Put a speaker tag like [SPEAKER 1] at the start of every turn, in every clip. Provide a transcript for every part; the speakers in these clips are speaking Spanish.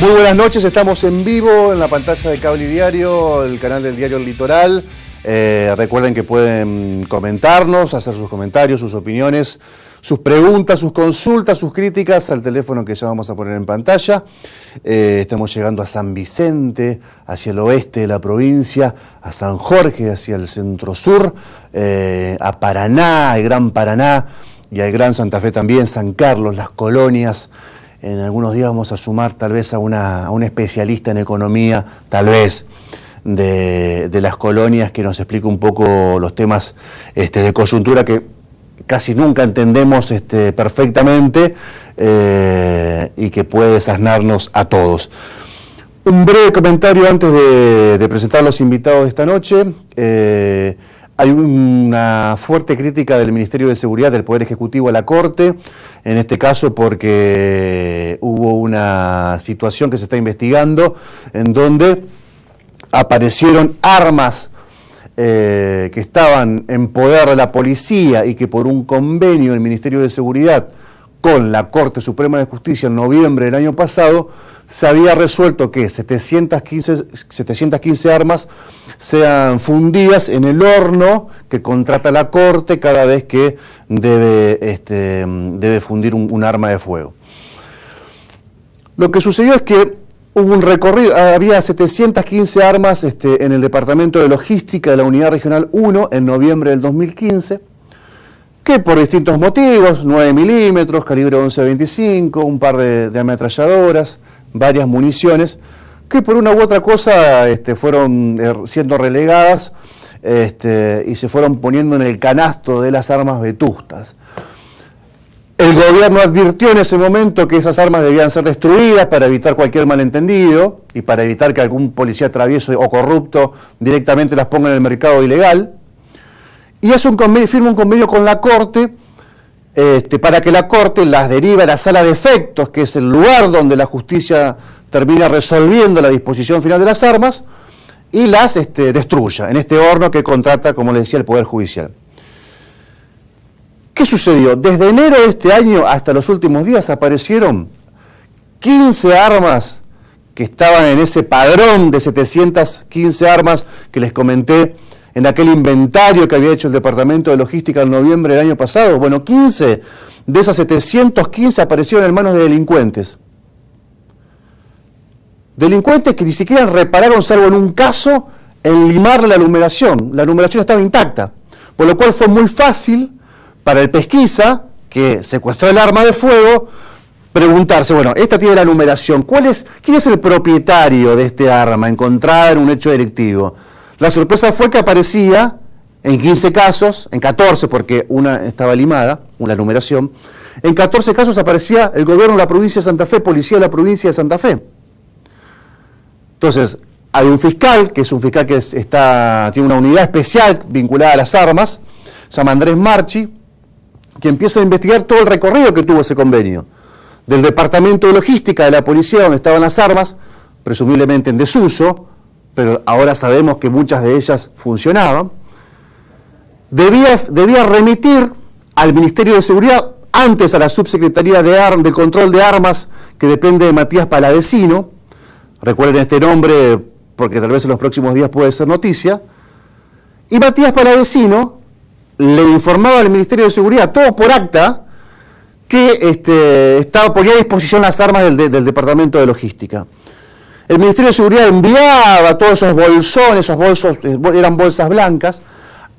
[SPEAKER 1] Muy buenas noches, estamos en vivo en la pantalla de Cable y Diario, el canal del diario El Litoral. Recuerden que pueden comentarnos, hacer sus comentarios, sus opiniones, sus preguntas, sus consultas, sus críticas al teléfono que ya vamos a poner en pantalla. Estamos llegando a San Vicente, hacia el oeste de la provincia, a San Jorge, hacia el centro-sur, a Paraná, el Gran Paraná y al Gran Santa Fe también, San Carlos, las colonias. En algunos días vamos a sumar tal vez a un especialista en economía, tal vez, de las colonias, que nos explique un poco los temas de coyuntura que casi nunca entendemos perfectamente y que puede desasnarnos a todos. Un breve comentario antes de presentar a los invitados de esta noche. Hay una fuerte crítica del Ministerio de Seguridad, del Poder Ejecutivo a la Corte, en este caso porque hubo una situación que se está investigando en donde aparecieron armas que estaban en poder de la policía y que por un convenio del Ministerio de Seguridad con la Corte Suprema de Justicia en noviembre del año pasado, se había resuelto que 715 armas sean fundidas en el horno que contrata la Corte cada vez que debe fundir un arma de fuego. Lo que sucedió es que hubo un recorrido, había 715 armas en el Departamento de Logística de la Unidad Regional 1 en noviembre del 2015, que por distintos motivos, 9 milímetros, calibre 11.25, un par de ametralladoras, varias municiones, que por una u otra cosa fueron siendo relegadas y se fueron poniendo en el canasto de las armas vetustas. El gobierno advirtió en ese momento que esas armas debían ser destruidas para evitar cualquier malentendido y para evitar que algún policía travieso o corrupto directamente las ponga en el mercado ilegal. Y firma un convenio con la Corte para que la Corte las derive a la sala de efectos, que es el lugar donde la justicia termina resolviendo la disposición final de las armas, y las destruya en este horno que contrata, como les decía, el Poder Judicial. ¿Qué sucedió? Desde enero de este año hasta los últimos días aparecieron 15 armas que estaban en ese padrón de 715 armas que les comenté en aquel inventario que había hecho el Departamento de Logística en noviembre del año pasado. Bueno, 15 de esas 715 aparecieron en manos de delincuentes. Delincuentes que ni siquiera repararon, salvo en un caso, en limarle la numeración. La numeración estaba intacta, por lo cual fue muy fácil para el pesquisa, que secuestró el arma de fuego, preguntarse, bueno, esta tiene la numeración, ¿quién es el propietario de este arma encontrada en un hecho delictivo? La sorpresa fue que aparecía en 15 casos, en 14 porque una estaba limada, una numeración, en 14 casos aparecía el gobierno de la provincia de Santa Fe, policía de la provincia de Santa Fe. Entonces, hay un fiscal, que es un fiscal que tiene una unidad especial vinculada a las armas, se llama Andrés Marchi, que empieza a investigar todo el recorrido que tuvo ese convenio, del Departamento de Logística de la policía, donde estaban las armas, presumiblemente en desuso, pero ahora sabemos que muchas de ellas funcionaban. Debía remitir al Ministerio de Seguridad, antes a la Subsecretaría de Control de Armas, que depende de Matías Palavecino. Recuerden este nombre, porque tal vez en los próximos días puede ser noticia. Y Matías Palavecino le informaba al Ministerio de Seguridad, todo por acta, que ponía a disposición las armas del Departamento de Logística. El Ministerio de Seguridad enviaba todos esos bolsones, esos bolsos, eran bolsas blancas,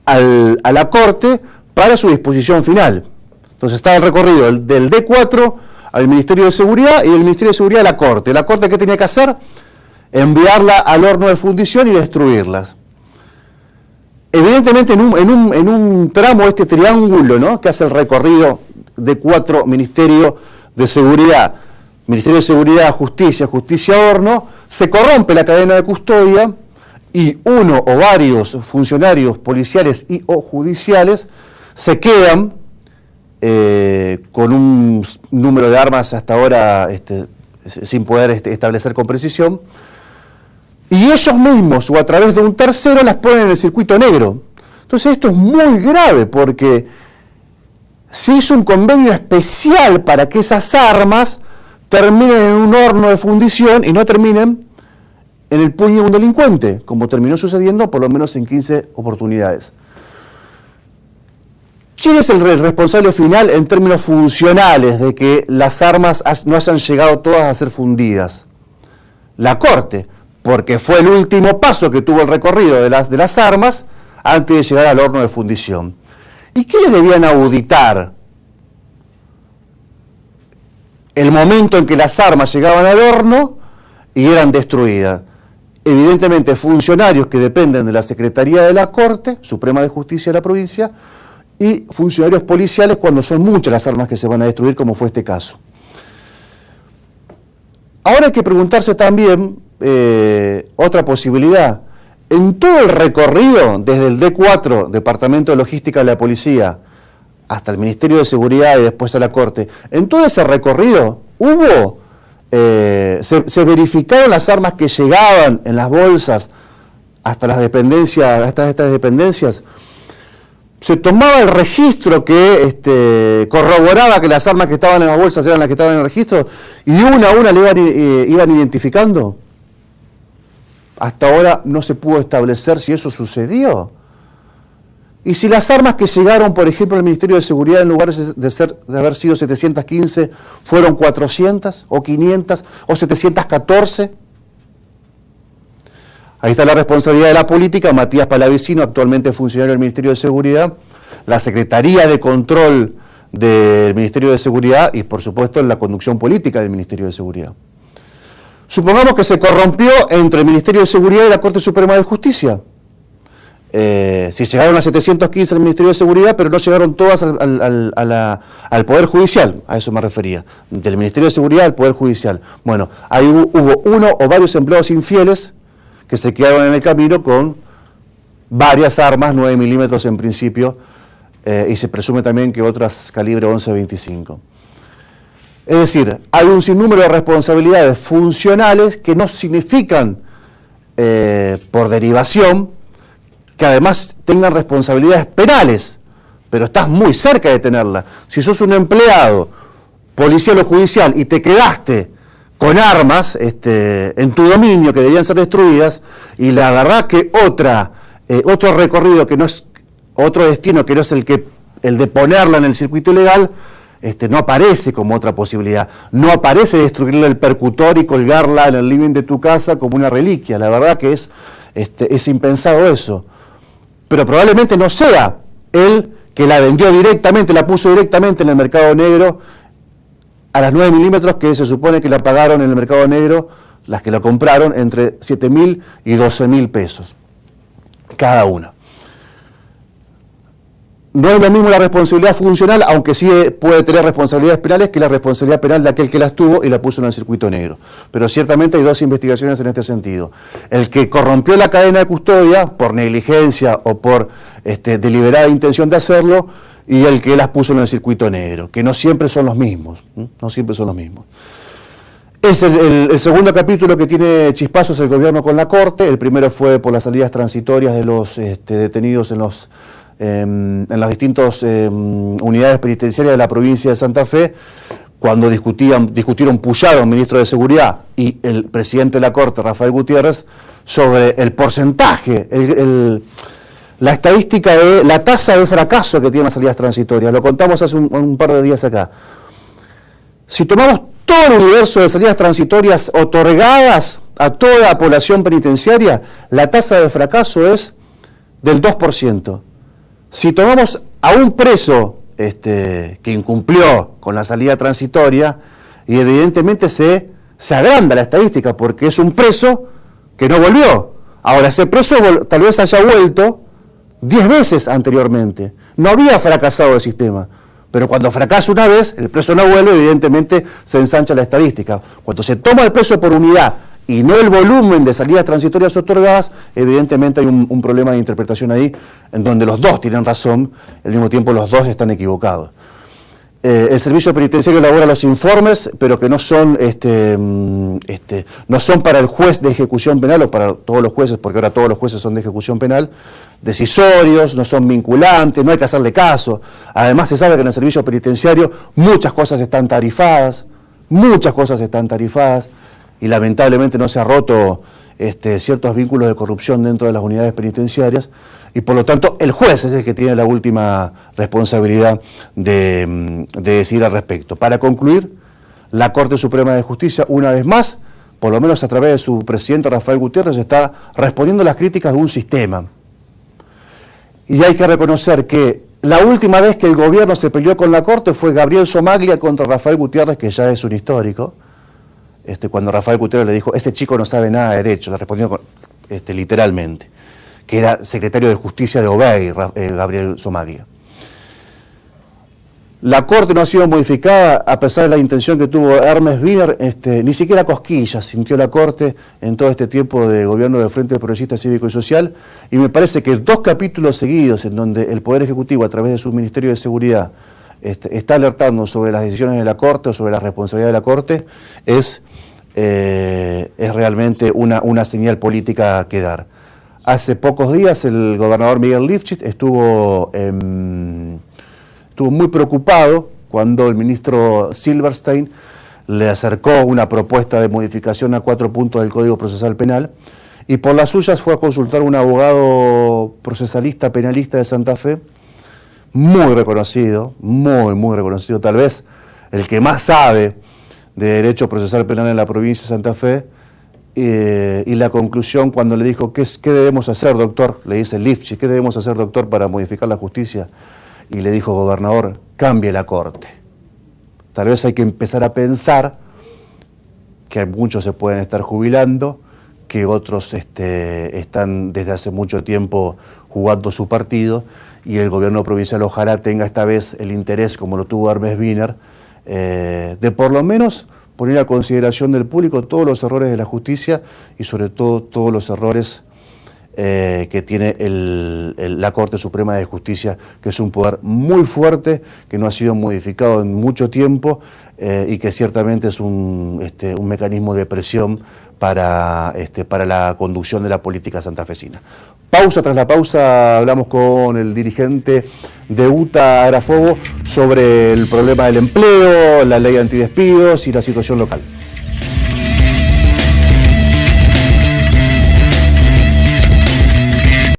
[SPEAKER 1] a la Corte para su disposición final. Entonces estaba el recorrido del D4 al Ministerio de Seguridad y del Ministerio de Seguridad a la Corte. ¿La Corte qué tenía que hacer? Enviarla al horno de fundición y destruirlas. Evidentemente en un tramo, este triángulo, ¿no?, que hace el recorrido D4, Ministerio de Seguridad, Ministerio de Seguridad, Justicia, Justicia-Horno, se corrompe la cadena de custodia y uno o varios funcionarios policiales y o judiciales se quedan con un número de armas hasta ahora sin poder establecer con precisión, y ellos mismos o a través de un tercero las ponen en el circuito negro. Entonces esto es muy grave porque se hizo un convenio especial para que esas armas terminen en un un horno de fundición y no terminen en el puño de un delincuente, como terminó sucediendo por lo menos en 15 oportunidades. ¿Quién es el responsable final en términos funcionales de que las armas no hayan llegado todas a ser fundidas? La Corte, porque fue el último paso que tuvo el recorrido de las armas antes de llegar al horno de fundición. ¿Y qué les debían auditar? El momento en que las armas llegaban al horno y eran destruidas. Evidentemente, funcionarios que dependen de la Secretaría de la Corte Suprema de Justicia de la provincia y funcionarios policiales cuando son muchas las armas que se van a destruir, como fue este caso. Ahora hay que preguntarse también otra posibilidad. En todo el recorrido, desde el D4, Departamento de Logística de la Policía, hasta el Ministerio de Seguridad y después a la Corte, en todo ese recorrido se verificaron las armas que llegaban en las bolsas hasta las dependencias, hasta estas dependencias. Se tomaba el registro que corroboraba que las armas que estaban en las bolsas eran las que estaban en el registro y una a una le iban identificando. Hasta ahora no se pudo establecer si eso sucedió. Y si las armas que llegaron, por ejemplo, al Ministerio de Seguridad, en lugar de haber sido 715, fueron 400 o 500 o 714. Ahí está la responsabilidad de la política. Matías Palavicino, actualmente funcionario del Ministerio de Seguridad, la Secretaría de Control del Ministerio de Seguridad y, por supuesto, la conducción política del Ministerio de Seguridad. Supongamos que se corrompió entre el Ministerio de Seguridad y la Corte Suprema de Justicia. Si llegaron a 715 al Ministerio de Seguridad, pero no llegaron todas al Poder Judicial, a eso me refería, del Ministerio de Seguridad al Poder Judicial. Bueno, ahí hubo uno o varios empleados infieles que se quedaron en el camino con varias armas, 9 milímetros en principio, y se presume también que otras calibre 11-25. Es decir, hay un sinnúmero de responsabilidades funcionales que no significan, por derivación, que además tengan responsabilidades penales, pero estás muy cerca de tenerla. Si sos un empleado policial o judicial y te quedaste con armas en tu dominio que debían ser destruidas y la agarrás que otro recorrido que no es otro destino que no es el de ponerla en el circuito ilegal, no aparece como otra posibilidad. No aparece destruirle el percutor y colgarla en el living de tu casa como una reliquia. La verdad que es impensado eso. Pero probablemente no sea él que la vendió directamente, la puso directamente en el mercado negro a las 9 milímetros que se supone que la pagaron en el mercado negro, las que la compraron, entre 7.000 y 12.000 pesos cada una. No es lo mismo la responsabilidad funcional, aunque sí puede tener responsabilidades penales, que la responsabilidad penal de aquel que las tuvo y la puso en el circuito negro. Pero ciertamente hay dos investigaciones en este sentido. El que corrompió la cadena de custodia por negligencia o por deliberada intención de hacerlo, y el que las puso en el circuito negro, que no siempre son los mismos. No siempre son los mismos. Es el segundo capítulo que tiene chispazos el gobierno con la Corte. El primero fue por las salidas transitorias de los detenidos en las distintas unidades penitenciarias de la provincia de Santa Fe, cuando discutieron Puyaro, ministro de Seguridad, y el presidente de la Corte, Rafael Gutiérrez, sobre el porcentaje, la estadística de la tasa de fracaso que tienen las salidas transitorias. Lo contamos hace un par de días acá. Si tomamos todo el universo de salidas transitorias otorgadas a toda la población penitenciaria, la tasa de fracaso es del 2%. Si tomamos a un preso que incumplió con la salida transitoria, y evidentemente se agranda la estadística, porque es un preso que no volvió. Ahora, ese preso tal vez haya vuelto 10 veces anteriormente. No había fracasado el sistema. Pero cuando fracasa una vez, el preso no vuelve, evidentemente se ensancha la estadística. Cuando se toma el preso por unidad y no el volumen de salidas transitorias otorgadas, evidentemente hay un problema de interpretación ahí, en donde los dos tienen razón, al mismo tiempo los dos están equivocados. El servicio penitenciario elabora los informes, pero que no son para el juez de ejecución penal o para todos los jueces, porque ahora todos los jueces son de ejecución penal, decisorios, no son vinculantes, no hay que hacerle caso. Además se sabe que en el servicio penitenciario muchas cosas están tarifadas, muchas cosas están tarifadas y lamentablemente no se ha roto ciertos vínculos de corrupción dentro de las unidades penitenciarias, y por lo tanto el juez es el que tiene la última responsabilidad de decidir al respecto. Para concluir, la Corte Suprema de Justicia, una vez más, por lo menos a través de su presidente Rafael Gutiérrez, está respondiendo a las críticas de un sistema. Y hay que reconocer que la última vez que el gobierno se peleó con la Corte fue Gabriel Somaglia contra Rafael Gutiérrez, que ya es un histórico. Cuando Rafael Gutiérrez le dijo, ese chico no sabe nada de derecho, le respondió literalmente, que era secretario de Justicia de Obey, Gabriel Somaglia. La Corte no ha sido modificada a pesar de la intención que tuvo Hermes Wiener, ni siquiera cosquillas sintió la Corte en todo este tiempo de gobierno del Frente Progresista Cívico y Social, y me parece que 2 capítulos seguidos en donde el Poder Ejecutivo a través de su Ministerio de Seguridad está alertando sobre las decisiones de la Corte o sobre la responsabilidad de la Corte, es realmente una señal política que dar. Hace pocos días el gobernador Miguel Lifchit estuvo muy preocupado cuando el ministro Silberstein le acercó una propuesta de modificación a 4 puntos del Código Procesal Penal, y por las suyas fue a consultar a un abogado procesalista penalista de Santa Fe, muy reconocido, muy reconocido, tal vez el que más sabe de derecho procesal penal en la provincia de Santa Fe, y la conclusión cuando le dijo, ¿qué debemos hacer, doctor? Le dice Lifchit, ¿qué debemos hacer, doctor, para modificar la justicia? Y le dijo, gobernador, cambie la Corte. Tal vez hay que empezar a pensar que muchos se pueden estar jubilando, que otros están desde hace mucho tiempo jugando su partido, y el gobierno provincial ojalá tenga esta vez el interés, como lo tuvo Hermes Wiener, de por lo menos poner a consideración del público todos los errores de la justicia y sobre todo todos los errores que tiene la Corte Suprema de Justicia, que es un poder muy fuerte, que no ha sido modificado en mucho tiempo, y que ciertamente es un mecanismo de presión para la conducción de la política santafesina. Pausa, tras la pausa hablamos con el dirigente de UTA Agrafogo sobre el problema del empleo, la ley antidespidos y la situación local.